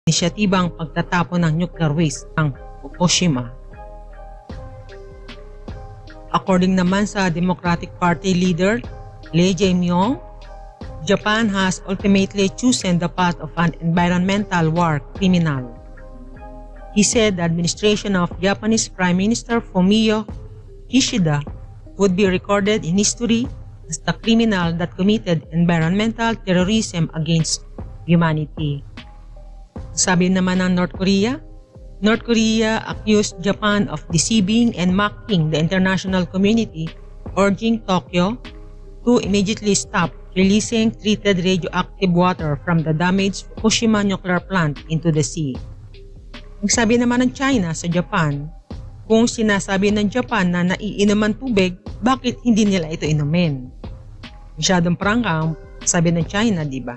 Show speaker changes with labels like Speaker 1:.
Speaker 1: inisyatibang pagtatapon ng nuclear waste ng Fukushima. According naman sa Democratic Party leader Lee Jae-myung, Japan has ultimately chosen the path of an environmental war criminal. He said the administration of Japanese Prime Minister Fumio Kishida would be recorded in history as the criminal that committed environmental terrorism against humanity. Sabi naman ng North Korea accused Japan of deceiving and mocking the international community, urging Tokyo to immediately stop releasing treated radioactive water from the damaged Fukushima nuclear plant into the sea. Nagsabi naman ng China sa Japan, kung sinasabi ng Japan na naiinuman tubig, bakit hindi nila ito inumin? Masyadong prangka ang sabi ng China, di ba?